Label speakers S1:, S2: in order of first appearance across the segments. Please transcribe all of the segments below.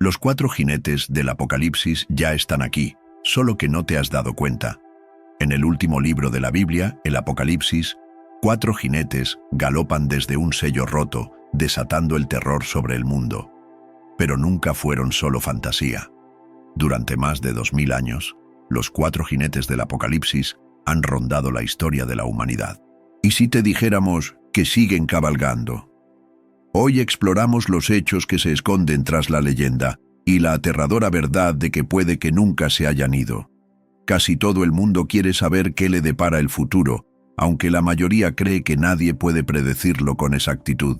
S1: Los cuatro jinetes del Apocalipsis ya están aquí, solo que no te has dado cuenta. En el último libro de la Biblia, el Apocalipsis, cuatro jinetes galopan desde un sello roto, desatando el terror sobre el mundo. Pero nunca fueron solo fantasía. Durante más de 2000 años, los cuatro jinetes del Apocalipsis han rondado la historia de la humanidad. ¿Y si te dijéramos que siguen cabalgando? Hoy exploramos los hechos que se esconden tras la leyenda y la aterradora verdad de que puede que nunca se hayan ido. Casi todo el mundo quiere saber qué le depara el futuro, aunque la mayoría cree que nadie puede predecirlo con exactitud.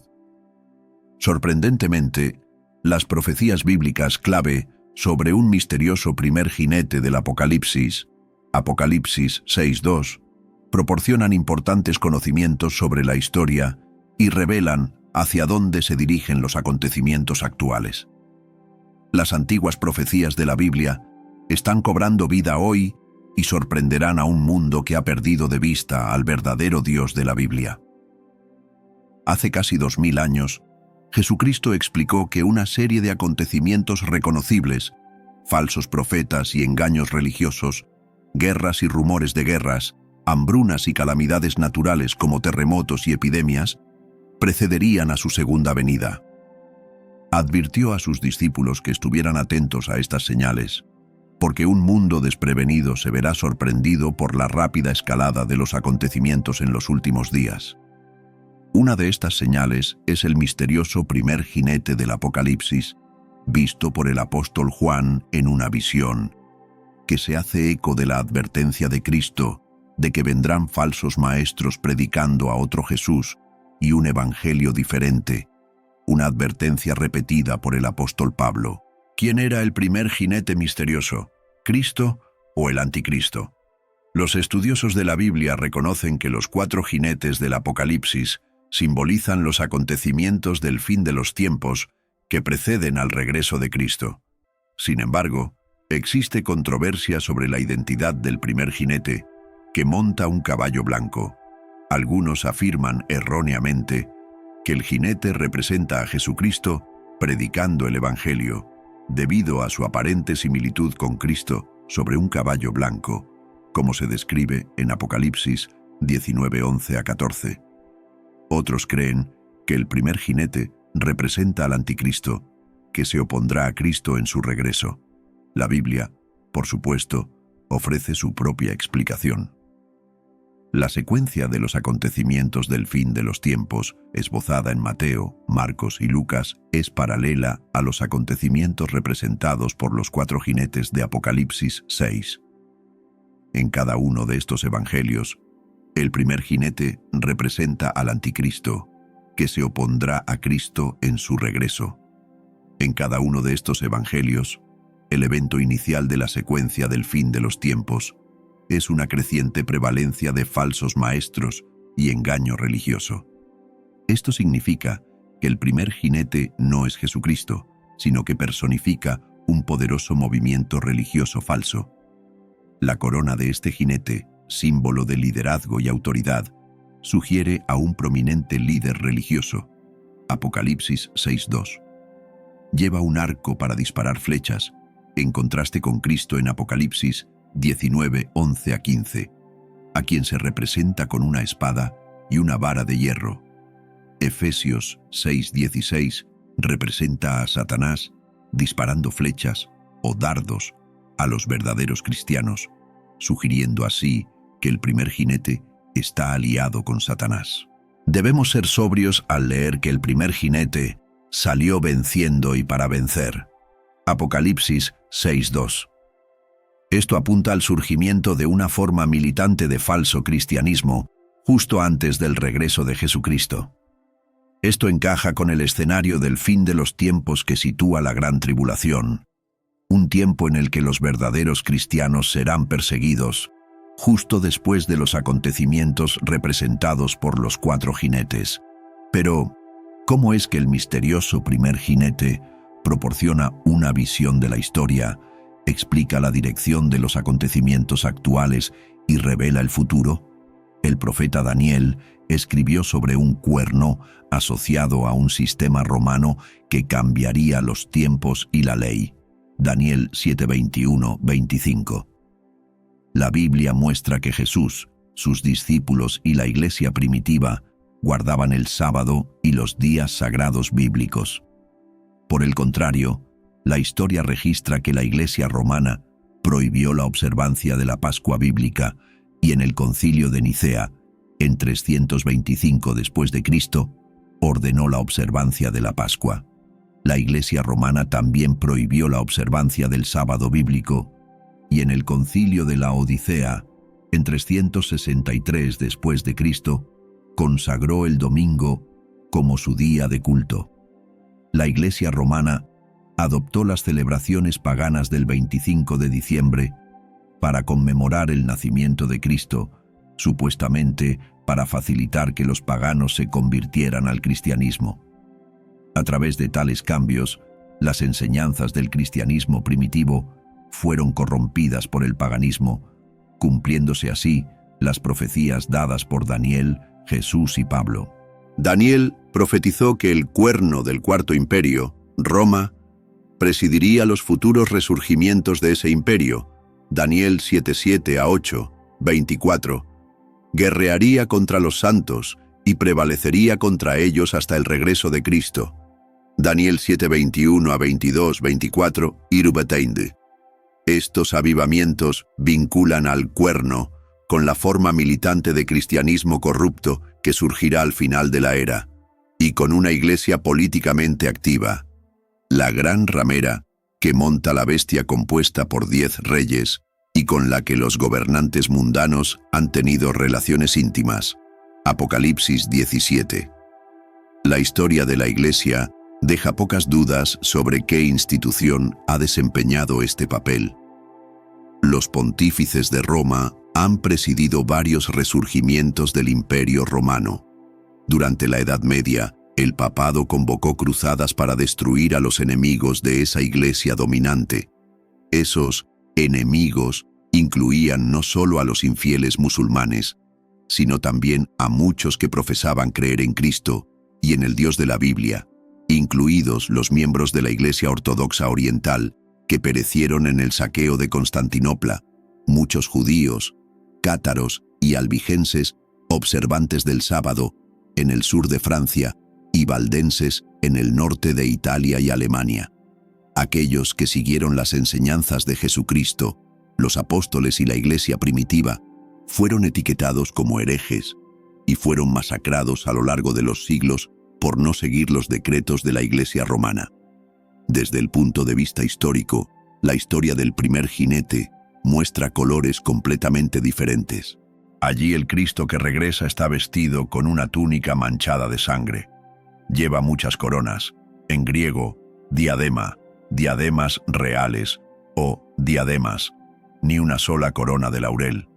S1: Sorprendentemente, las profecías bíblicas clave sobre un misterioso primer jinete del Apocalipsis, Apocalipsis 6:2, proporcionan importantes conocimientos sobre la historia y revelan hacia dónde se dirigen los acontecimientos actuales. Las antiguas profecías de la Biblia están cobrando vida hoy y sorprenderán a un mundo que ha perdido de vista al verdadero Dios de la Biblia. Hace casi 2000 años, Jesucristo explicó que una serie de acontecimientos reconocibles, falsos profetas y engaños religiosos, guerras y rumores de guerras, hambrunas y calamidades naturales como terremotos y epidemias, precederían a su segunda venida. Advirtió a sus discípulos que estuvieran atentos a estas señales, porque un mundo desprevenido se verá sorprendido por la rápida escalada de los acontecimientos en los últimos días. Una de estas señales es el misterioso primer jinete del Apocalipsis, visto por el apóstol Juan en una visión, que se hace eco de la advertencia de Cristo de que vendrán falsos maestros predicando a otro Jesús y un evangelio diferente, una advertencia repetida por el apóstol Pablo. ¿Quién era el primer jinete misterioso? ¿Cristo o el anticristo? Los estudiosos de la Biblia reconocen que los cuatro jinetes del Apocalipsis simbolizan los acontecimientos del fin de los tiempos que preceden al regreso de Cristo. Sin embargo, existe controversia sobre la identidad del primer jinete, que monta un caballo blanco. Algunos afirman erróneamente que el jinete representa a Jesucristo predicando el Evangelio, debido a su aparente similitud con Cristo sobre un caballo blanco, como se describe en Apocalipsis 19:11-14. Otros creen que el primer jinete representa al anticristo, que se opondrá a Cristo en su regreso. La Biblia, por supuesto, ofrece su propia explicación. La secuencia de los acontecimientos del fin de los tiempos, esbozada en Mateo, Marcos y Lucas, es paralela a los acontecimientos representados por los cuatro jinetes de Apocalipsis 6. En cada uno de estos evangelios, el primer jinete representa al anticristo, que se opondrá a Cristo en su regreso. En cada uno de estos evangelios, el evento inicial de la secuencia del fin de los tiempos es una creciente prevalencia de falsos maestros y engaño religioso. Esto significa que el primer jinete no es Jesucristo, sino que personifica un poderoso movimiento religioso falso. La corona de este jinete, símbolo de liderazgo y autoridad, sugiere a un prominente líder religioso. Apocalipsis 6:2. Lleva un arco para disparar flechas, en contraste con Cristo en Apocalipsis 19:11-15, a quien se representa con una espada y una vara de hierro. Efesios 6:16 representa a Satanás disparando flechas o dardos a los verdaderos cristianos, sugiriendo así que el primer jinete está aliado con Satanás. Debemos ser sobrios al leer que el primer jinete salió venciendo y para vencer. Apocalipsis 6:2. Esto apunta al surgimiento de una forma militante de falso cristianismo justo antes del regreso de Jesucristo. Esto encaja con el escenario del fin de los tiempos que sitúa la Gran Tribulación, un tiempo en el que los verdaderos cristianos serán perseguidos, justo después de los acontecimientos representados por los cuatro jinetes. Pero, ¿cómo es que el misterioso primer jinete proporciona una visión de la historia, explica la dirección de los acontecimientos actuales y revela el futuro? El profeta Daniel escribió sobre un cuerno asociado a un sistema romano que cambiaría los tiempos y la ley. Daniel 7:21-25. La Biblia muestra que Jesús, sus discípulos y la iglesia primitiva guardaban el sábado y los días sagrados bíblicos. Por el contrario, la historia registra que la iglesia romana prohibió la observancia de la Pascua bíblica y en el Concilio de Nicea, en 325 después de Cristo, ordenó la observancia de la Pascua. La iglesia romana también prohibió la observancia del sábado bíblico y en el Concilio de la Odisea, en 363 después de Cristo, consagró el domingo como su día de culto. La iglesia romana adoptó las celebraciones paganas del 25 de diciembre para conmemorar el nacimiento de Cristo, supuestamente para facilitar que los paganos se convirtieran al cristianismo. A través de tales cambios, las enseñanzas del cristianismo primitivo fueron corrompidas por el paganismo, cumpliéndose así las profecías dadas por Daniel, Jesús y Pablo.
S2: Daniel profetizó que el cuerno del Cuarto Imperio, Roma, presidiría los futuros resurgimientos de ese imperio. Daniel 7:7-8, 24. Guerrearía contra los santos y prevalecería contra ellos hasta el regreso de Cristo. Daniel 7:21-22, 24, Irubeteinde. Estos avivamientos vinculan al cuerno con la forma militante de cristianismo corrupto que surgirá al final de la era, y con una iglesia políticamente activa, la gran ramera que monta la bestia compuesta por 10 reyes y con la que los gobernantes mundanos han tenido relaciones íntimas. Apocalipsis 17. La historia de la iglesia deja pocas dudas sobre qué institución ha desempeñado este papel. Los pontífices de Roma han presidido varios resurgimientos del Imperio Romano. Durante la Edad Media, el papado convocó cruzadas para destruir a los enemigos de esa iglesia dominante. Esos enemigos incluían no solo a los infieles musulmanes, sino también a muchos que profesaban creer en Cristo y en el Dios de la Biblia, incluidos los miembros de la Iglesia Ortodoxa Oriental que perecieron en el saqueo de Constantinopla, muchos judíos, cátaros y albigenses observantes del sábado en el sur de Francia y valdenses en el norte de Italia y Alemania. Aquellos que siguieron las enseñanzas de Jesucristo, los apóstoles y la iglesia primitiva, fueron etiquetados como herejes y fueron masacrados a lo largo de los siglos por no seguir los decretos de la iglesia romana. Desde el punto de vista histórico, la historia del primer jinete muestra colores completamente diferentes.
S1: Allí el Cristo que regresa está vestido con una túnica manchada de sangre. Lleva muchas coronas, en griego, diadema, diademas reales o diademas, ni una sola corona de laurel.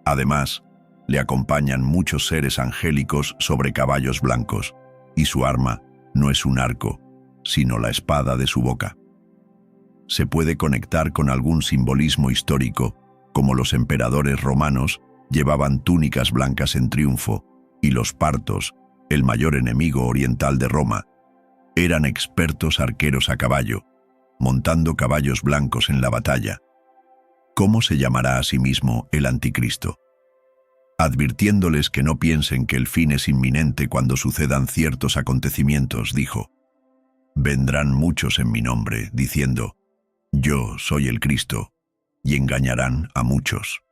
S1: Además, le acompañan muchos seres angélicos sobre caballos blancos, y su arma no es un arco, sino la espada de su boca. Se puede conectar con algún simbolismo histórico, como los emperadores romanos llevaban túnicas blancas en triunfo, y los partos, el mayor enemigo oriental de Roma, eran expertos arqueros a caballo, montando caballos blancos en la batalla. ¿Cómo se llamará a sí mismo el anticristo? Advirtiéndoles que no piensen que el fin es inminente cuando sucedan ciertos acontecimientos, dijo: «Vendrán muchos en mi nombre, diciendo, yo soy el Cristo, y engañarán a muchos».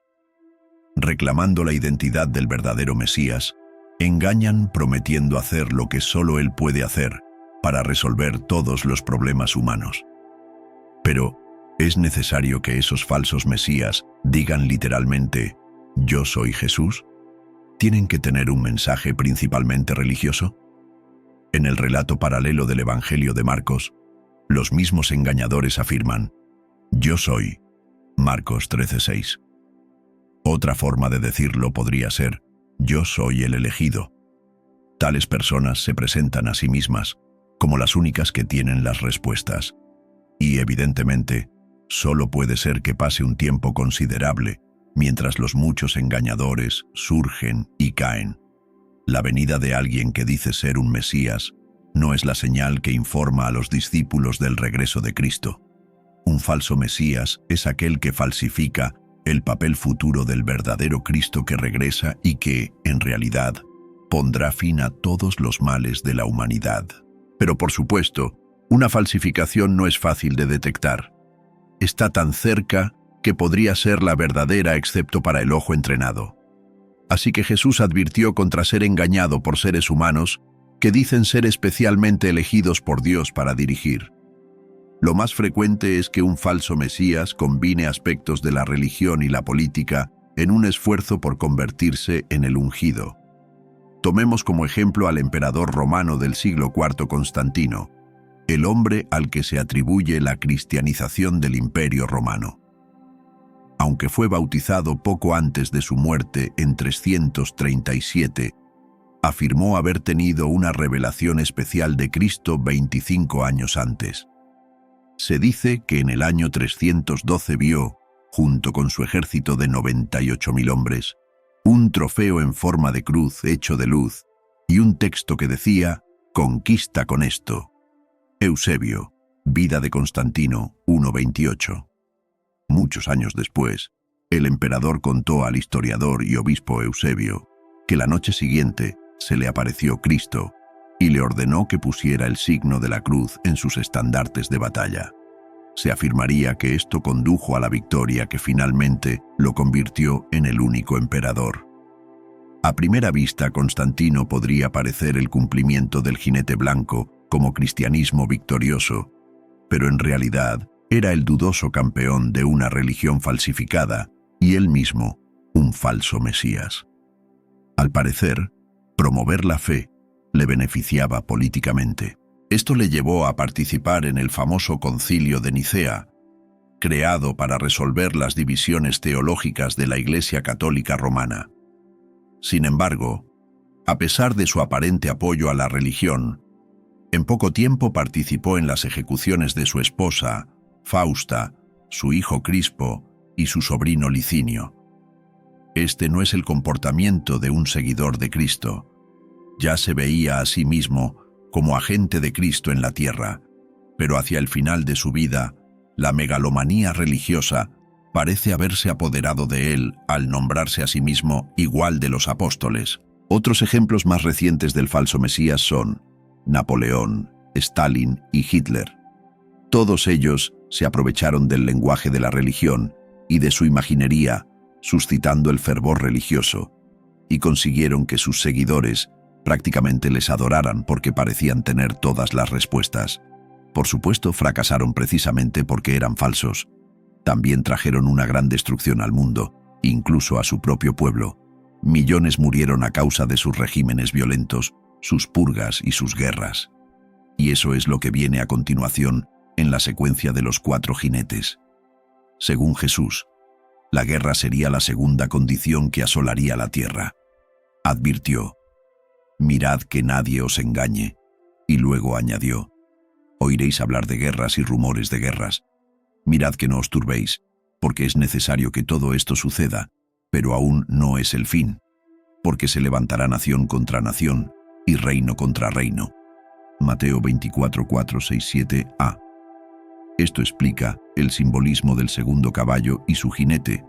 S1: Reclamando la identidad del verdadero Mesías, engañan prometiendo hacer lo que solo Él puede hacer para resolver todos los problemas humanos. Pero, ¿es necesario que esos falsos mesías digan literalmente, «Yo soy Jesús»? ¿Tienen que tener un mensaje principalmente religioso? En el relato paralelo del Evangelio de Marcos, los mismos engañadores afirman, «Yo soy», Marcos 13:6. Otra forma de decirlo podría ser, «Yo soy el elegido». Tales personas se presentan a sí mismas como las únicas que tienen las respuestas. Y evidentemente, solo puede ser que pase un tiempo considerable mientras los muchos engañadores surgen y caen. La venida de alguien que dice ser un Mesías no es la señal que informa a los discípulos del regreso de Cristo. Un falso Mesías es aquel que falsifica el papel futuro del verdadero Cristo que regresa y que, en realidad, pondrá fin a todos los males de la humanidad. Pero por supuesto, una falsificación no es fácil de detectar. Está tan cerca que podría ser la verdadera excepto para el ojo entrenado. Así que Jesús advirtió contra ser engañado por seres humanos que dicen ser especialmente elegidos por Dios para dirigir. Lo más frecuente es que un falso Mesías combine aspectos de la religión y la política en un esfuerzo por convertirse en el ungido. Tomemos como ejemplo al emperador romano del siglo IV Constantino, el hombre al que se atribuye la cristianización del Imperio Romano. Aunque fue bautizado poco antes de su muerte en 337, afirmó haber tenido una revelación especial de Cristo 25 años antes. Se dice que en el año 312 vio, junto con su ejército de 98.000 hombres, un trofeo en forma de cruz hecho de luz y un texto que decía: «Conquista con esto». Eusebio, Vida de Constantino 1:28. Muchos años después, el emperador contó al historiador y obispo Eusebio que la noche siguiente se le apareció Cristo y le ordenó que pusiera el signo de la cruz en sus estandartes de batalla. Se afirmaría que esto condujo a la victoria que finalmente lo convirtió en el único emperador. A primera vista, Constantino podría parecer el cumplimiento del jinete blanco como cristianismo victorioso, pero en realidad era el dudoso campeón de una religión falsificada y él mismo un falso Mesías. Al parecer, promover la fe le beneficiaba políticamente. Esto le llevó a participar en el famoso Concilio de Nicea, creado para resolver las divisiones teológicas de la Iglesia Católica Romana. Sin embargo, a pesar de su aparente apoyo a la religión, en poco tiempo participó en las ejecuciones de su esposa, Fausta, su hijo Crispo y su sobrino Licinio. Este no es el comportamiento de un seguidor de Cristo. Ya se veía a sí mismo como agente de Cristo en la tierra, pero hacia el final de su vida, la megalomanía religiosa parece haberse apoderado de él al nombrarse a sí mismo igual de los apóstoles. Otros ejemplos más recientes del falso Mesías son Napoleón, Stalin y Hitler. Todos ellos se aprovecharon del lenguaje de la religión y de su imaginería, suscitando el fervor religioso, y consiguieron que sus seguidores prácticamente les adoraran porque parecían tener todas las respuestas. Por supuesto, fracasaron precisamente porque eran falsos. También trajeron una gran destrucción al mundo, incluso a su propio pueblo. Millones murieron a causa de sus regímenes violentos, sus purgas y sus guerras. Y eso es lo que viene a continuación en la secuencia de los 4 jinetes. Según Jesús, la guerra sería la segunda condición que asolaría la tierra. Advirtió: «Mirad que nadie os engañe», y luego añadió: «Oiréis hablar de guerras y rumores de guerras. Mirad que no os turbéis, porque es necesario que todo esto suceda, pero aún no es el fin, porque se levantará nación contra nación y reino contra reino». Mateo 24:4-6-7a. Esto explica el simbolismo del segundo caballo y su jinete.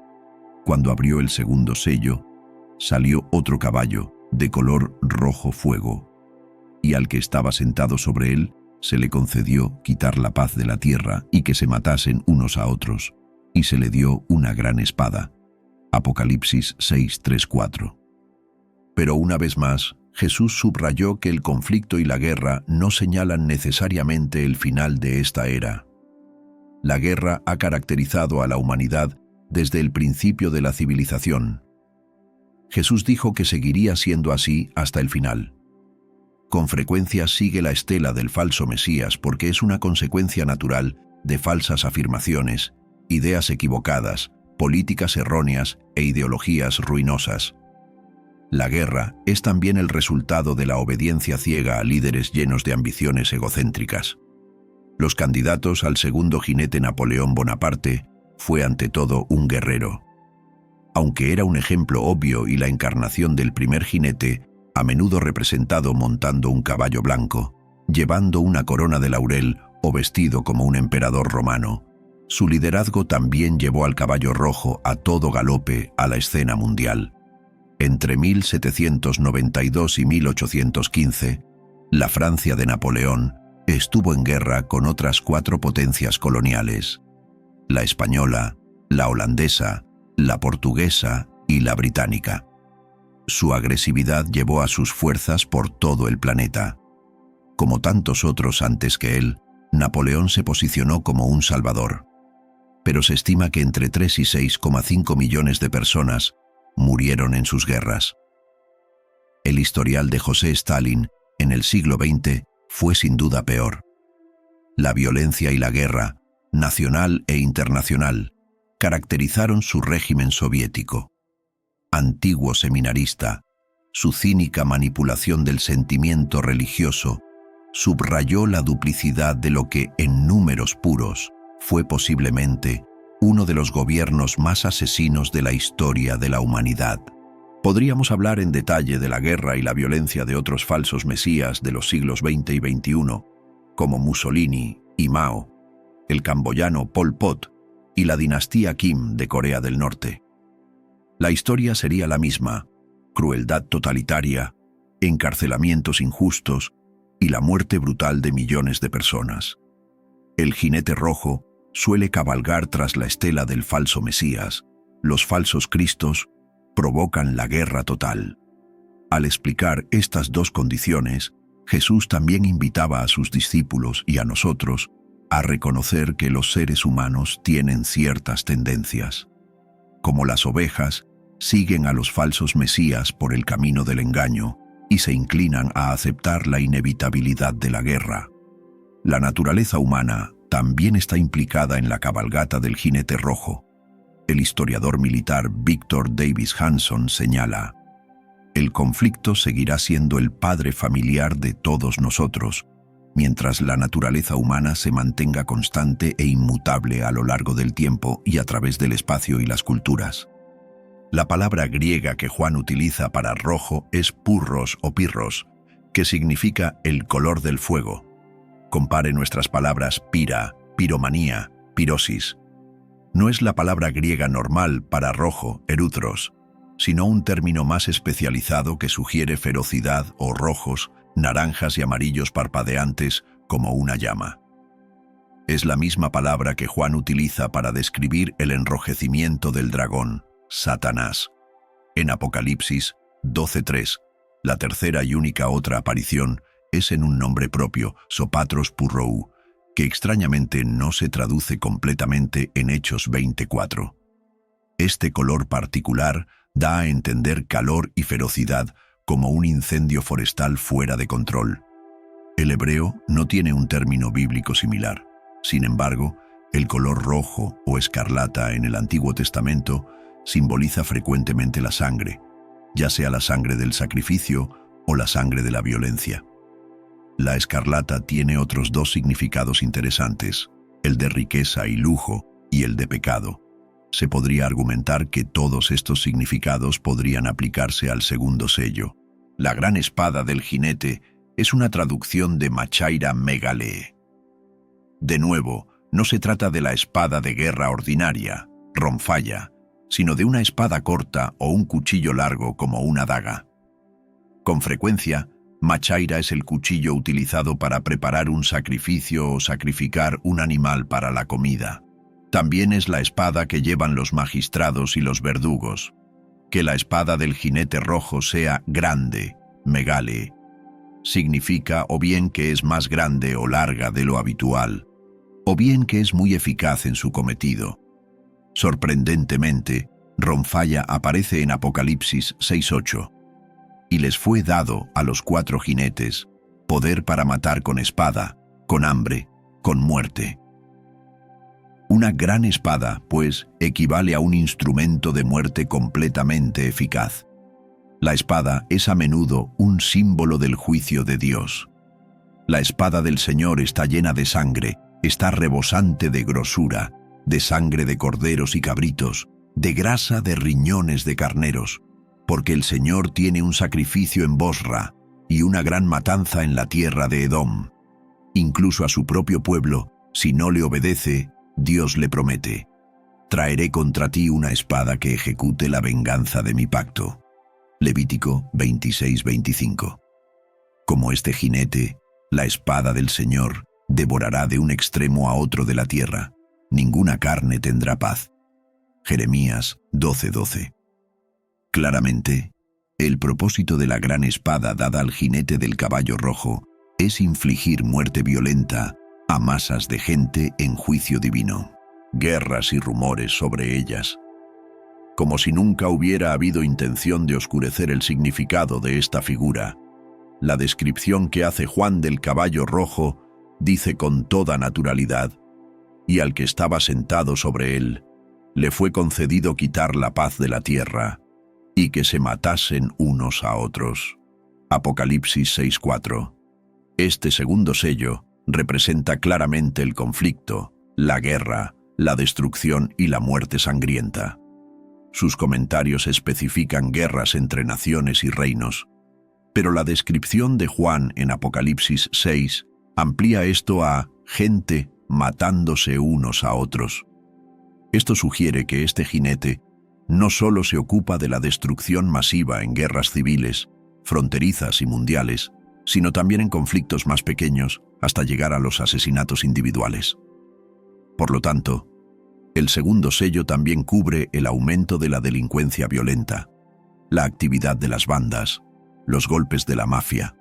S1: Cuando abrió el segundo sello, salió otro caballo de color rojo fuego, y al que estaba sentado sobre él se le concedió quitar la paz de la tierra y que se matasen unos a otros, y se le dio una gran espada. Apocalipsis 6:3-4. Pero una vez más, Jesús subrayó que el conflicto y la guerra no señalan necesariamente el final de esta era. La guerra ha caracterizado a la humanidad desde el principio de la civilización. Jesús dijo que seguiría siendo así hasta el final. Con frecuencia sigue la estela del falso Mesías porque es una consecuencia natural de falsas afirmaciones, ideas equivocadas, políticas erróneas e ideologías ruinosas. La guerra es también el resultado de la obediencia ciega a líderes llenos de ambiciones egocéntricas. Los candidatos al segundo jinete Napoleón Bonaparte fue ante todo un guerrero. Aunque era un ejemplo obvio y la encarnación del primer jinete, a menudo representado montando un caballo blanco, llevando una corona de laurel o vestido como un emperador romano, su liderazgo también llevó al caballo rojo a todo galope a la escena mundial. Entre 1792 y 1815, la Francia de Napoleón estuvo en guerra con otras 4 potencias coloniales: la española, la holandesa, la portuguesa y la británica. Su agresividad llevó a sus fuerzas por todo el planeta. Como tantos otros antes que él, Napoleón se posicionó como un salvador. Pero se estima que entre 3 y 6,5 millones de personas murieron en sus guerras. El historial de José Stalin en el siglo XX fue sin duda peor. La violencia y la guerra, nacional e internacional, caracterizaron su régimen soviético. Antiguo seminarista, su cínica manipulación del sentimiento religioso subrayó la duplicidad de lo que, en números puros, fue posiblemente uno de los gobiernos más asesinos de la historia de la humanidad. Podríamos hablar en detalle de la guerra y la violencia de otros falsos mesías de los siglos XX y XXI, como Mussolini y Mao, el camboyano Pol Pot y la dinastía Kim de Corea del Norte. La historia sería la misma: crueldad totalitaria, encarcelamientos injustos y la muerte brutal de millones de personas. El jinete rojo suele cabalgar tras la estela del falso Mesías. Los falsos Cristos provocan la guerra total. Al explicar estas dos condiciones, Jesús también invitaba a sus discípulos y a nosotros a reconocer que los seres humanos tienen ciertas tendencias. Como las ovejas, siguen a los falsos mesías por el camino del engaño y se inclinan a aceptar la inevitabilidad de la guerra. La naturaleza humana también está implicada en la cabalgata del jinete rojo. El historiador militar Victor Davis Hanson señala: el conflicto seguirá siendo el padre familiar de todos nosotros, mientras la naturaleza humana se mantenga constante e inmutable a lo largo del tiempo y a través del espacio y las culturas. La palabra griega que Juan utiliza para rojo es purros o pirros, que significa el color del fuego. Compare nuestras palabras pira, piromanía, pirosis. No es la palabra griega normal para rojo, erutros, sino un término más especializado que sugiere ferocidad o rojos, naranjas y amarillos parpadeantes como una llama. Es la misma palabra que Juan utiliza para describir el enrojecimiento del dragón, Satanás. En Apocalipsis 12:3, la tercera y única otra aparición es en un nombre propio, Sopatros Purrou, que extrañamente no se traduce completamente en Hechos 24. Este color particular da a entender calor y ferocidad, como un incendio forestal fuera de control. El hebreo no tiene un término bíblico similar. Sin embargo, el color rojo o escarlata en el Antiguo Testamento simboliza frecuentemente la sangre, ya sea la sangre del sacrificio o la sangre de la violencia. La escarlata tiene otros dos significados interesantes, el de riqueza y lujo y el de pecado. Se podría argumentar que todos estos significados podrían aplicarse al segundo sello. La gran espada del jinete es una traducción de Machaira Megalee. De nuevo, no se trata de la espada de guerra ordinaria, Ronfalla, sino de una espada corta o un cuchillo largo como una daga. Con frecuencia, Machaira es el cuchillo utilizado para preparar un sacrificio o sacrificar un animal para la comida. También es la espada que llevan los magistrados y los verdugos. Que la espada del jinete rojo sea grande, megale, significa o bien que es más grande o larga de lo habitual, o bien que es muy eficaz en su cometido. Sorprendentemente, Ronfalla aparece en Apocalipsis 6:8. Y les fue dado a los 4 jinetes poder para matar con espada, con hambre, con muerte. Una gran espada, pues, equivale a un instrumento de muerte completamente eficaz. La espada es a menudo un símbolo del juicio de Dios. La espada del Señor está llena de sangre, está rebosante de grosura, de sangre de corderos y cabritos, de grasa de riñones de carneros, porque el Señor tiene un sacrificio en Bosra y una gran matanza en la tierra de Edom. Incluso a su propio pueblo, si no le obedece, Dios le promete: traeré contra ti una espada que ejecute la venganza de mi pacto. Levítico 26:25. Como este jinete, la espada del Señor devorará de un extremo a otro de la tierra. Ninguna carne tendrá paz. Jeremías 12:12. Claramente, el propósito de la gran espada dada al jinete del caballo rojo es infligir muerte violenta a masas de gente en juicio divino. Guerras y rumores sobre ellas. Como si nunca hubiera habido intención de oscurecer el significado de esta figura, la descripción que hace Juan del caballo rojo dice con toda naturalidad: y al que estaba sentado sobre él, le fue concedido quitar la paz de la tierra, y que se matasen unos a otros. Apocalipsis 6:4. Este segundo sello representa claramente el conflicto, la guerra, la destrucción y la muerte sangrienta. Sus comentarios especifican guerras entre naciones y reinos, pero la descripción de Juan en Apocalipsis 6 amplía esto a gente matándose unos a otros. Esto sugiere que este jinete no solo se ocupa de la destrucción masiva en guerras civiles, fronterizas y mundiales, sino también en conflictos más pequeños hasta llegar a los asesinatos individuales. Por lo tanto, el segundo sello también cubre el aumento de la delincuencia violenta, la actividad de las bandas, los golpes de la mafia,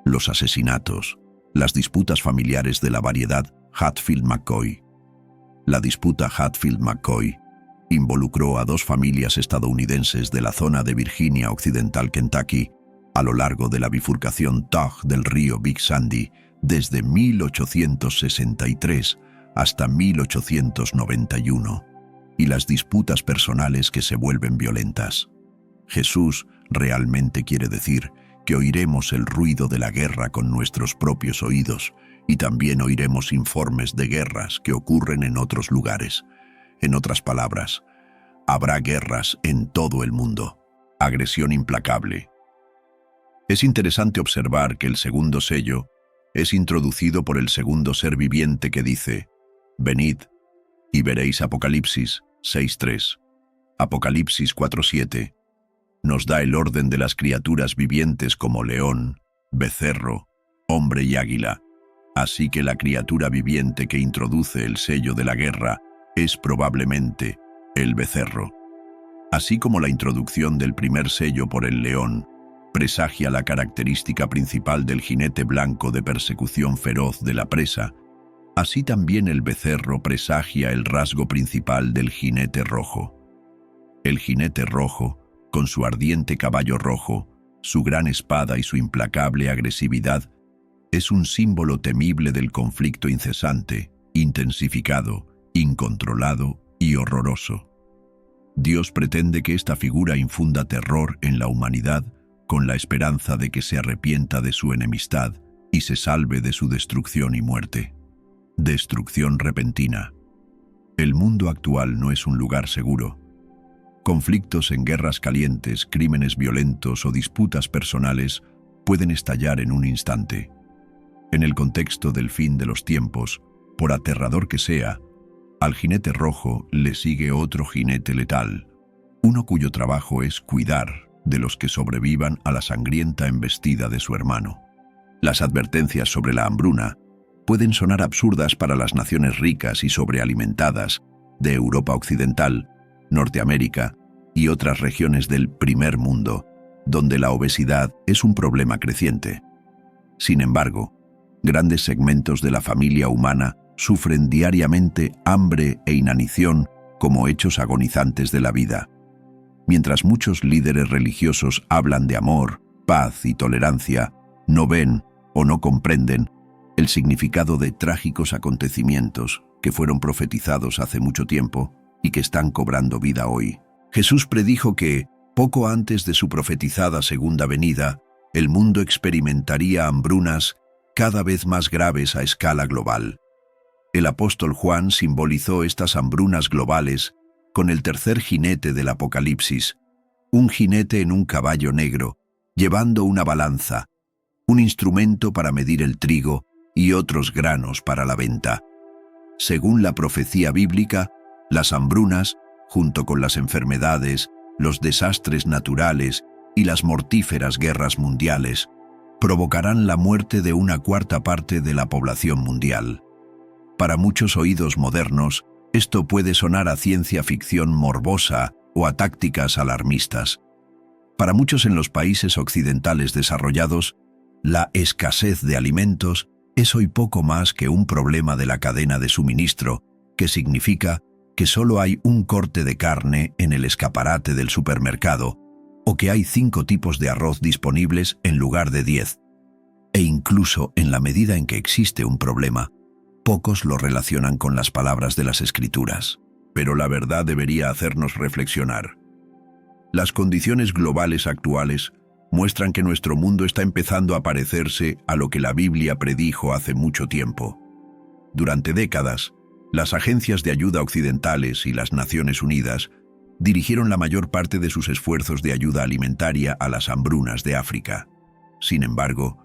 S1: los asesinatos, las disputas familiares de la variedad Hatfield-McCoy. La disputa Hatfield-McCoy involucró a dos familias estadounidenses de la zona de Virginia Occidental, Kentucky, a lo largo de la bifurcación Tug del río Big Sandy desde 1863 hasta 1891, y las disputas personales que se vuelven violentas. Jesús realmente quiere decir que oiremos el ruido de la guerra con nuestros propios oídos, y también oiremos informes de guerras que ocurren en otros lugares. En otras palabras, habrá guerras en todo el mundo. Agresión implacable. Es interesante observar que el segundo sello es introducido por el segundo ser viviente que dice: venid y veréis. Apocalipsis 6:3. Apocalipsis 4:7 nos da el orden de las criaturas vivientes como león, becerro, hombre y águila. Así que la criatura viviente que introduce el sello de la guerra es probablemente el becerro. Así como la introducción del primer sello por el león presagia la característica principal del jinete blanco de persecución feroz de la presa, así también el becerro presagia el rasgo principal del jinete rojo. El jinete rojo, con su ardiente caballo rojo, su gran espada y su implacable agresividad, es un símbolo temible del conflicto incesante, intensificado, incontrolado y horroroso. Dios pretende que esta figura infunda terror en la humanidad con la esperanza de que se arrepienta de su enemistad y se salve de su destrucción y muerte. Destrucción repentina. El mundo actual no es un lugar seguro. Conflictos en guerras calientes, crímenes violentos o disputas personales pueden estallar en un instante. En el contexto del fin de los tiempos, por aterrador que sea, al jinete rojo le sigue otro jinete letal, uno cuyo trabajo es cuidar de los que sobrevivan a la sangrienta embestida de su hermano. Las advertencias sobre la hambruna pueden sonar absurdas para las naciones ricas y sobrealimentadas de Europa Occidental, Norteamérica y otras regiones del primer mundo, donde la obesidad es un problema creciente. Sin embargo, grandes segmentos de la familia humana sufren diariamente hambre e inanición como hechos agonizantes de la vida. Mientras muchos líderes religiosos hablan de amor, paz y tolerancia, no ven o no comprenden el significado de trágicos acontecimientos que fueron profetizados hace mucho tiempo y que están cobrando vida hoy. Jesús predijo que, poco antes de su profetizada segunda venida, el mundo experimentaría hambrunas cada vez más graves a escala global. El apóstol Juan simbolizó estas hambrunas globales con el tercer jinete del Apocalipsis, un jinete en un caballo negro, llevando una balanza, un instrumento para medir el trigo y otros granos para la venta. Según la profecía bíblica, las hambrunas, junto con las enfermedades, los desastres naturales y las mortíferas guerras mundiales, provocarán la muerte de una cuarta parte de la población mundial. Para muchos oídos modernos, esto puede sonar a ciencia ficción morbosa o a tácticas alarmistas. Para muchos en los países occidentales desarrollados, la escasez de alimentos es hoy poco más que un problema de la cadena de suministro, que significa que solo hay un corte de carne en el escaparate del supermercado, o que hay 5 tipos de arroz disponibles en lugar de 10. E incluso en la medida en que existe un problema, pocos lo relacionan con las palabras de las Escrituras. Pero la verdad debería hacernos reflexionar. Las condiciones globales actuales muestran que nuestro mundo está empezando a parecerse a lo que la Biblia predijo hace mucho tiempo. Durante décadas, las agencias de ayuda occidentales y las Naciones Unidas dirigieron la mayor parte de sus esfuerzos de ayuda alimentaria a las hambrunas de África. Sin embargo,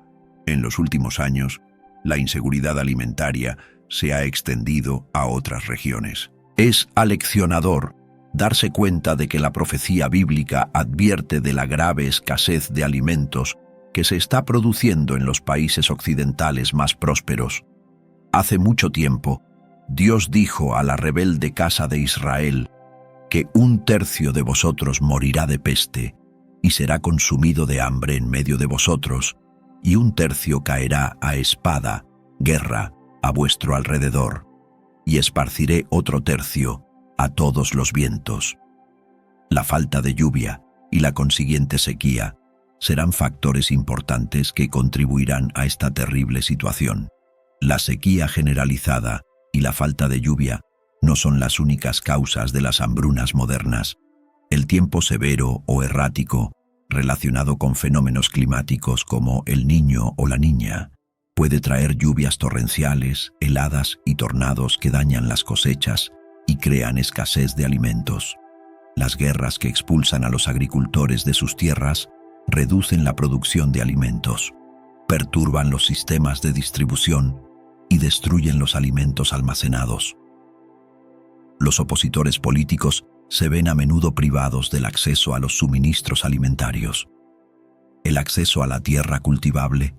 S1: en los últimos años, la inseguridad alimentaria se ha extendido a otras regiones. Es aleccionador darse cuenta de que la profecía bíblica advierte de la grave escasez de alimentos que se está produciendo en los países occidentales más prósperos. Hace mucho tiempo, Dios dijo a la rebelde casa de Israel que 1/3 de vosotros morirá de peste y será consumido de hambre en medio de vosotros, y 1/3 caerá a espada, guerra, a vuestro alrededor, y esparciré otro 1/3 a todos los vientos. La falta de lluvia y la consiguiente sequía serán factores importantes que contribuirán a esta terrible situación. La sequía generalizada y la falta de lluvia no son las únicas causas de las hambrunas modernas. El tiempo severo o errático, relacionado con fenómenos climáticos como el Niño o la Niña, puede traer lluvias torrenciales, heladas y tornados que dañan las cosechas y crean escasez de alimentos. Las guerras que expulsan a los agricultores de sus tierras reducen la producción de alimentos, perturban los sistemas de distribución y destruyen los alimentos almacenados. Los opositores políticos se ven a menudo privados del acceso a los suministros alimentarios. El acceso a la tierra cultivable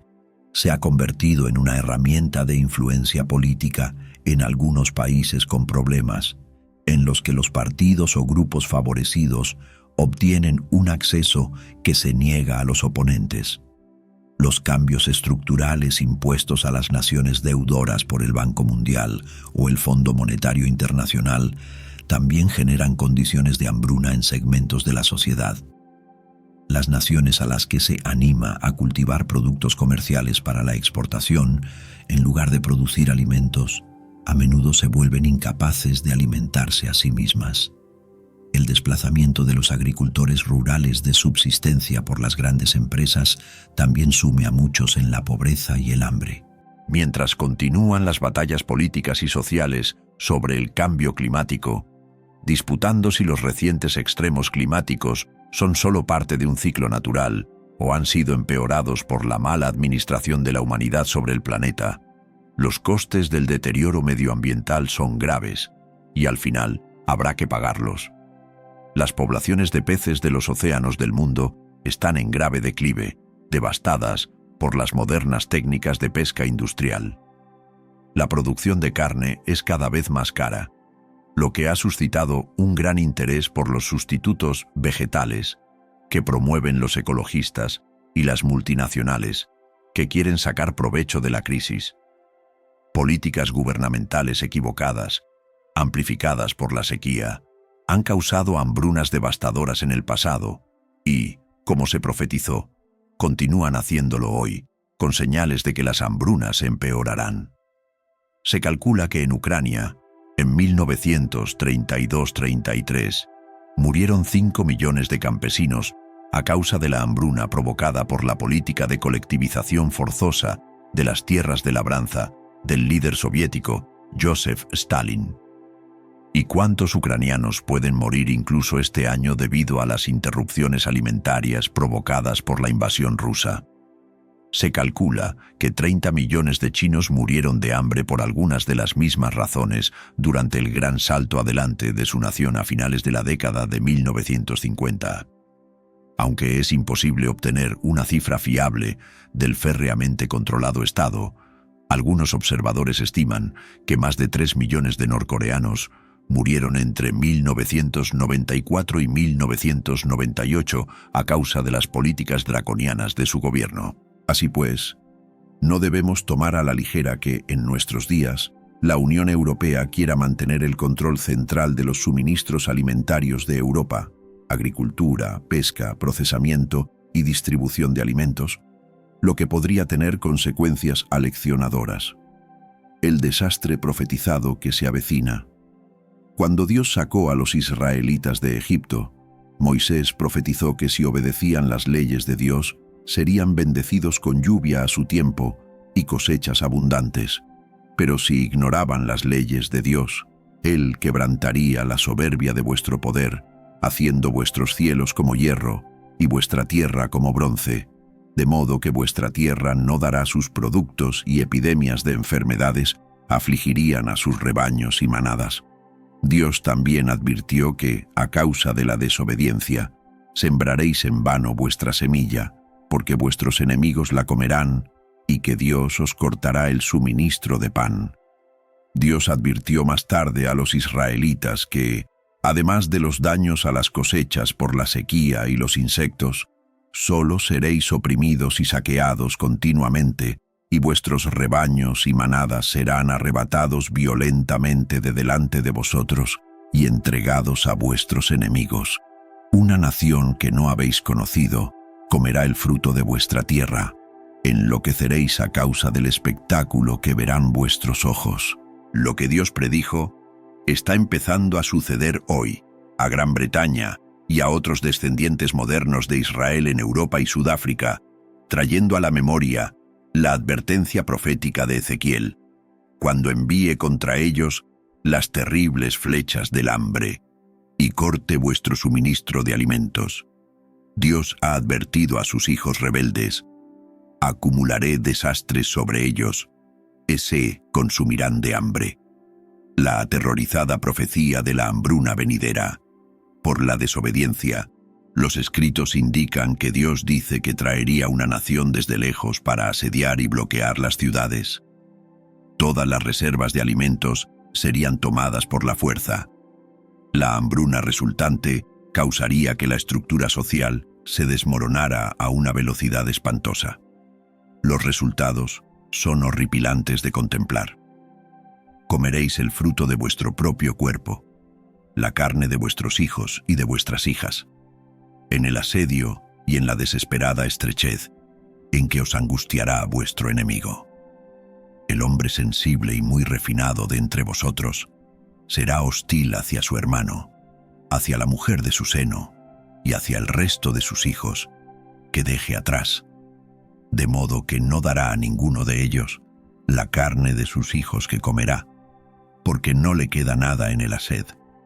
S1: se ha convertido en una herramienta de influencia política en algunos países con problemas, en los que los partidos o grupos favorecidos obtienen un acceso que se niega a los oponentes. Los cambios estructurales impuestos a las naciones deudoras por el Banco Mundial o el Fondo Monetario Internacional también generan condiciones de hambruna en segmentos de la sociedad. Las naciones a las que se anima a cultivar productos comerciales para la exportación, en lugar de producir alimentos, a menudo se vuelven incapaces de alimentarse a sí mismas. El desplazamiento de los agricultores rurales de subsistencia por las grandes empresas también sume a muchos en la pobreza y el hambre. Mientras continúan las batallas políticas y sociales sobre el cambio climático, disputando si los recientes extremos climáticos son solo parte de un ciclo natural o han sido empeorados por la mala administración de la humanidad sobre el planeta, los costes del deterioro medioambiental son graves y al final habrá que pagarlos. Las poblaciones de peces de los océanos del mundo están en grave declive, devastadas por las modernas técnicas de pesca industrial. La producción de carne es cada vez más cara, lo que ha suscitado un gran interés por los sustitutos vegetales que promueven los ecologistas y las multinacionales que quieren sacar provecho de la crisis. Políticas gubernamentales equivocadas, amplificadas por la sequía, han causado hambrunas devastadoras en el pasado y, como se profetizó, continúan haciéndolo hoy, con señales de que las hambrunas empeorarán. Se calcula que en Ucrania, en 1932-33, murieron 5 millones de campesinos a causa de la hambruna provocada por la política de colectivización forzosa de las tierras de labranza del líder soviético Joseph Stalin. Y cuántos ucranianos pueden morir incluso este año debido a las interrupciones alimentarias provocadas por la invasión rusa. Se calcula que 30 millones de chinos murieron de hambre por algunas de las mismas razones durante el gran salto adelante de su nación a finales de la década de 1950. Aunque es imposible obtener una cifra fiable del férreamente controlado Estado, algunos observadores estiman que más de 3 millones de norcoreanos murieron entre 1994 y 1998 a causa de las políticas draconianas de su gobierno. Así pues, no debemos tomar a la ligera que, en nuestros días, la Unión Europea quiera mantener el control central de los suministros alimentarios de Europa, agricultura, pesca, procesamiento y distribución de alimentos, lo que podría tener consecuencias aleccionadoras. El desastre profetizado que se avecina. Cuando Dios sacó a los israelitas de Egipto, Moisés profetizó que si obedecían las leyes de Dios, serían bendecidos con lluvia a su tiempo y cosechas abundantes. Pero si ignoraban las leyes de Dios, Él quebrantaría la soberbia de vuestro poder, haciendo vuestros cielos como hierro y vuestra tierra como bronce, de modo que vuestra tierra no dará sus productos y epidemias de enfermedades afligirían a sus rebaños y manadas. Dios también advirtió que, a causa de la desobediencia, sembraréis en vano vuestra semilla, porque vuestros enemigos la comerán, y que Dios os cortará el suministro de pan. Dios advirtió más tarde a los israelitas que, además de los daños a las cosechas por la sequía y los insectos, solo seréis oprimidos y saqueados continuamente, y vuestros rebaños y manadas serán arrebatados violentamente de delante de vosotros y entregados a vuestros enemigos. Una nación que no habéis conocido comerá el fruto de vuestra tierra. Enloqueceréis a causa del espectáculo que verán vuestros ojos. Lo que Dios predijo está empezando a suceder hoy, a Gran Bretaña y a otros descendientes modernos de Israel en Europa y Sudáfrica, trayendo a la memoria la advertencia profética de Ezequiel, cuando envíe contra ellos las terribles flechas del hambre y corte vuestro suministro de alimentos. Dios ha advertido a sus hijos rebeldes: acumularé desastres sobre ellos, se consumirán de hambre. La aterrorizada profecía de la hambruna venidera. Por la desobediencia, los escritos indican que Dios dice que traería una nación desde lejos para asediar y bloquear las ciudades. Todas las reservas de alimentos serían tomadas por la fuerza. La hambruna resultante causaría que la estructura social se desmoronara a una velocidad espantosa. Los resultados son horripilantes de contemplar. Comeréis el fruto de vuestro propio cuerpo, la carne de vuestros hijos y de vuestras hijas, en el asedio y en la desesperada estrechez en que os angustiará vuestro enemigo. El hombre sensible y muy refinado de entre vosotros será hostil hacia su hermano, hacia la mujer de su seno y hacia el resto de sus hijos que deje atrás, de modo que no dará a ninguno de ellos la carne de sus hijos que comerá, porque no le queda nada en el ased.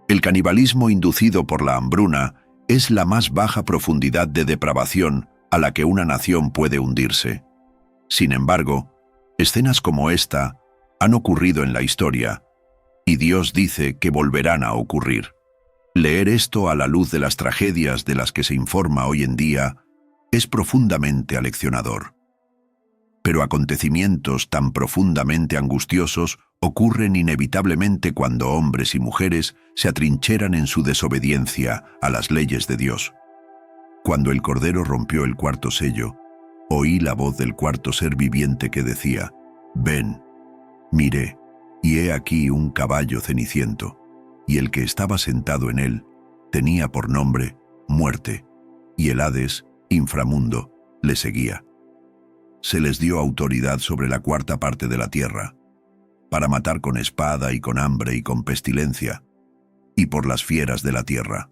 S1: El canibalismo inducido por la hambruna es la más baja profundidad de depravación a la que una nación puede hundirse. Sin embargo, escenas como esta han ocurrido en la historia, y Dios dice que volverán a ocurrir. Leer esto a la luz de las tragedias de las que se informa hoy en día es profundamente aleccionador. Pero acontecimientos tan profundamente angustiosos ocurren inevitablemente cuando hombres y mujeres se atrincheran en su desobediencia a las leyes de Dios. Cuando el Cordero rompió el cuarto sello, oí la voz del cuarto ser viviente que decía: «Ven». Miré, y he aquí un caballo ceniciento, y el que estaba sentado en él tenía por nombre Muerte, y el Hades, inframundo, le seguía. Se les dio autoridad sobre la cuarta parte de la tierra, para matar con espada y con hambre y con pestilencia, y por las fieras de la tierra.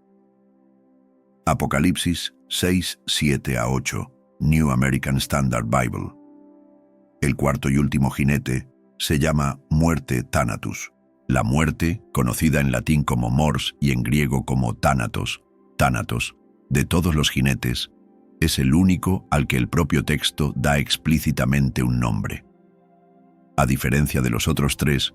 S1: Apocalipsis 6, 7 a 8, New American Standard Bible. El cuarto y último jinete se llama Muerte Thanatos. La muerte, conocida en latín como mors y en griego como tánatos, de todos los jinetes, es el único al que el propio texto da explícitamente un nombre. A diferencia de los otros tres,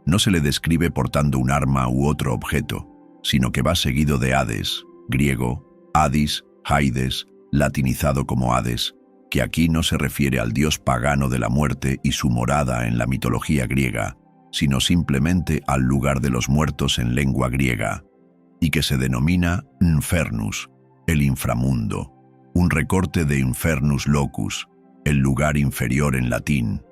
S1: no se le describe portando un arma u otro objeto, sino que va seguido de Hades, griego, Hadis, Haides, latinizado como Hades, que aquí no se refiere al dios pagano de la muerte y su morada en la mitología griega, sino simplemente al lugar de los muertos en lengua griega, y que se denomina Infernus, el inframundo, un recorte de Infernus locus, el lugar inferior en latín.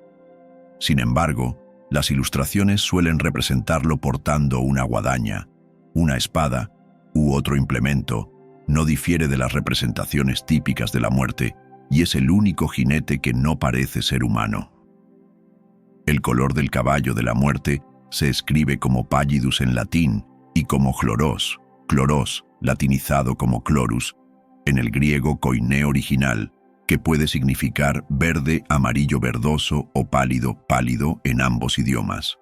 S1: Sin embargo, las ilustraciones suelen representarlo portando una guadaña, una espada u otro implemento. No difiere de las representaciones típicas de la muerte y es el único jinete que no parece ser humano. El color del caballo de la muerte se escribe como pallidus en latín y como chloros, latinizado como chlorus, en el griego koiné original, que puede significar verde, amarillo verdoso o pálido, pálido en ambos idiomas.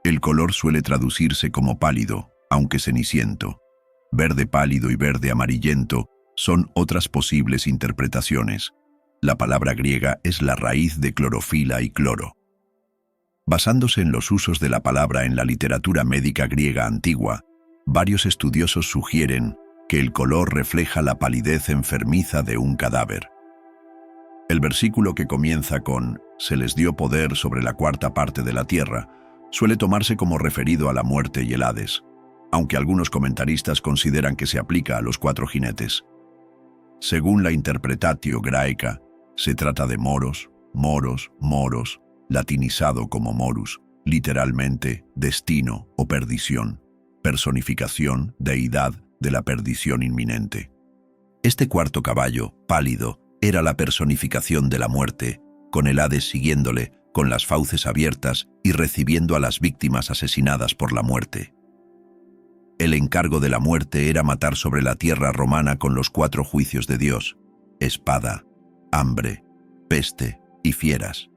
S1: El color suele traducirse como pálido, aunque ceniciento. Verde pálido y verde amarillento son otras posibles interpretaciones. La palabra griega es la raíz de clorofila y cloro. Basándose en los usos de la palabra en la literatura médica griega antigua, varios estudiosos sugieren que el color refleja la palidez enfermiza de un cadáver. El versículo que comienza con «se les dio poder sobre la cuarta parte de la tierra» suele tomarse como referido a la muerte y el Hades, aunque algunos comentaristas consideran que se aplica a los cuatro jinetes. Según la Interpretatio Graeca, se trata de moros, latinizado como morus, literalmente destino o perdición, personificación, deidad de la perdición inminente. Este cuarto caballo, pálido, era la personificación de la muerte, con el Hades siguiéndole, con las fauces abiertas y recibiendo a las víctimas asesinadas por la muerte. El encargo de la muerte era matar sobre la tierra romana con los cuatro juicios de Dios: espada, hambre, peste y fieras.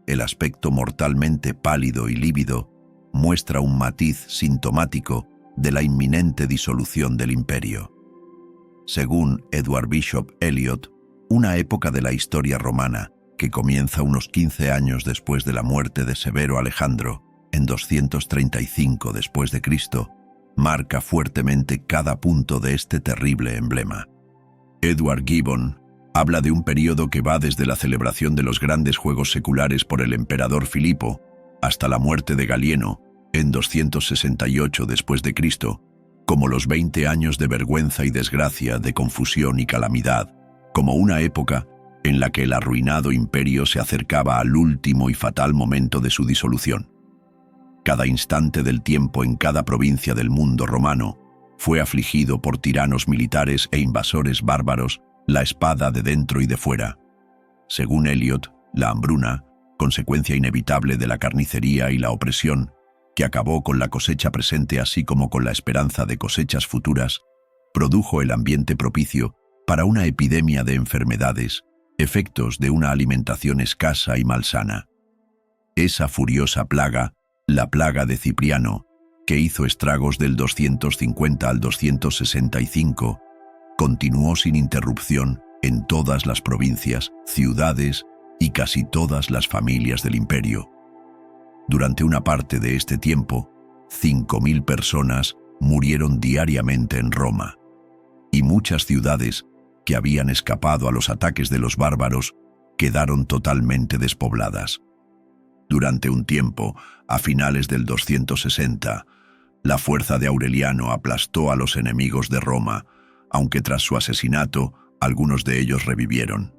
S1: El aspecto mortalmente pálido y lívido muestra un matiz sintomático de la inminente disolución del imperio. Según Edward Bishop Elliot, una época de la historia romana que comienza unos 15 años después de la muerte de Severo Alejandro, en 235 después de Cristo, marca fuertemente cada punto de este terrible emblema. Edward Gibbon habla de un período que va desde la celebración de los grandes juegos seculares por el emperador Filipo hasta la muerte de Galieno, en 268 después de Cristo, como los 20 años de vergüenza y desgracia, de confusión y calamidad, como una época en la que el arruinado imperio se acercaba al último y fatal momento de su disolución. Cada instante del tiempo en cada provincia del mundo romano fue afligido por tiranos militares e invasores bárbaros, la espada de dentro y de fuera. Según Eliot, la hambruna, consecuencia inevitable de la carnicería y la opresión, que acabó con la cosecha presente así como con la esperanza de cosechas futuras, produjo el ambiente propicio para una epidemia de enfermedades, efectos de una alimentación escasa y malsana. Esa furiosa plaga, la plaga de Cipriano, que hizo estragos del 250 al 265, continuó sin interrupción en todas las provincias, ciudades y casi todas las familias del imperio. Durante una parte de este tiempo, 5.000 personas murieron diariamente en Roma, y muchas ciudades que habían escapado a los ataques de los bárbaros quedaron totalmente despobladas. Durante un tiempo, a finales del 260, la fuerza de Aureliano aplastó a los enemigos de Roma, aunque tras su asesinato, algunos de ellos revivieron.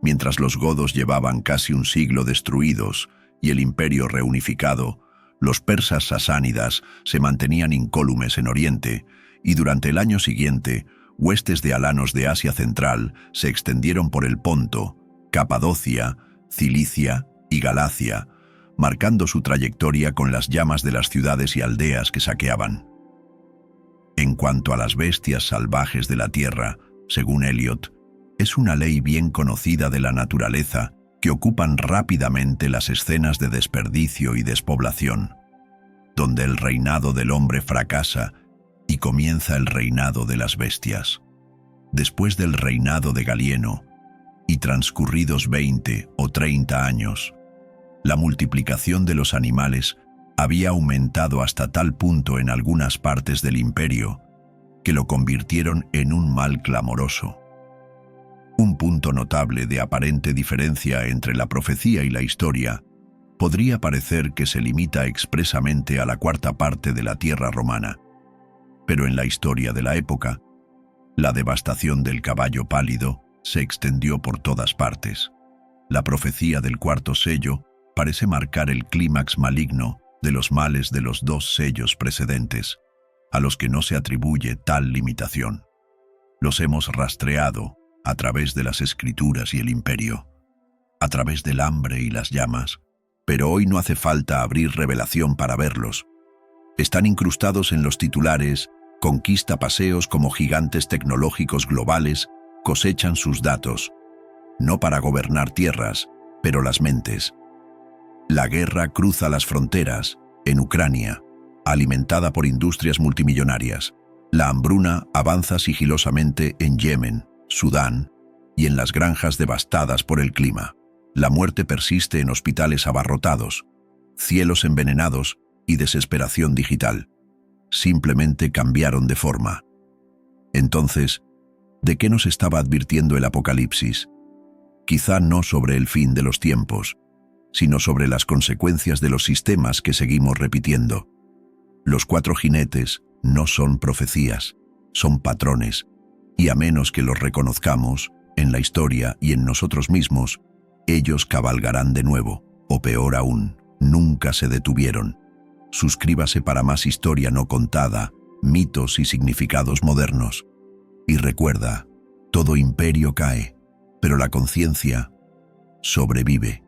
S1: Mientras los godos llevaban casi un siglo destruidos y el imperio reunificado, los persas sasánidas se mantenían incólumes en Oriente, y durante el año siguiente, huestes de alanos de Asia Central se extendieron por el Ponto, Capadocia, Cilicia y Galacia, marcando su trayectoria con las llamas de las ciudades y aldeas que saqueaban. En cuanto a las bestias salvajes de la tierra, según Eliot, es una ley bien conocida de la naturaleza que ocupan rápidamente las escenas de desperdicio y despoblación. donde el reinado del hombre fracasa y comienza el reinado de las bestias. Después del reinado de Galieno, y transcurridos 20 o 30 años, la multiplicación de los animales había aumentado hasta tal punto en algunas partes del imperio que lo convirtieron en un mal clamoroso. Un punto notable de aparente diferencia entre la profecía y la historia podría parecer que se limita expresamente a la cuarta parte de la tierra romana, pero en la historia de la época, la devastación del caballo pálido se extendió por todas partes. La profecía del cuarto sello parece marcar el clímax maligno de los males de los dos sellos precedentes, a los que no se atribuye tal limitación. Los hemos rastreado a través de las escrituras y el imperio, a través del hambre y las llamas, pero hoy no hace falta abrir revelación para verlos. Están incrustados en los titulares, conquista paseos como gigantes tecnológicos globales cosechan sus datos, no para gobernar tierras, pero las mentes. La guerra cruza las fronteras, en Ucrania, alimentada por industrias multimillonarias. La hambruna avanza sigilosamente en Yemen, Sudán y en las granjas devastadas por el clima. La muerte persiste en hospitales abarrotados, cielos envenenados y desesperación digital. Simplemente cambiaron de forma. Entonces, ¿de qué nos estaba advirtiendo el Apocalipsis? Quizá no sobre el fin de los tiempos, sino sobre las consecuencias de los sistemas que seguimos repitiendo. Los cuatro jinetes no son profecías, son patrones, y a menos que los reconozcamos, en la historia y en nosotros mismos, ellos cabalgarán de nuevo, o peor aún, nunca se detuvieron. Suscríbase para más historia no contada, mitos y significados modernos. Y recuerda, todo imperio cae, pero la conciencia sobrevive.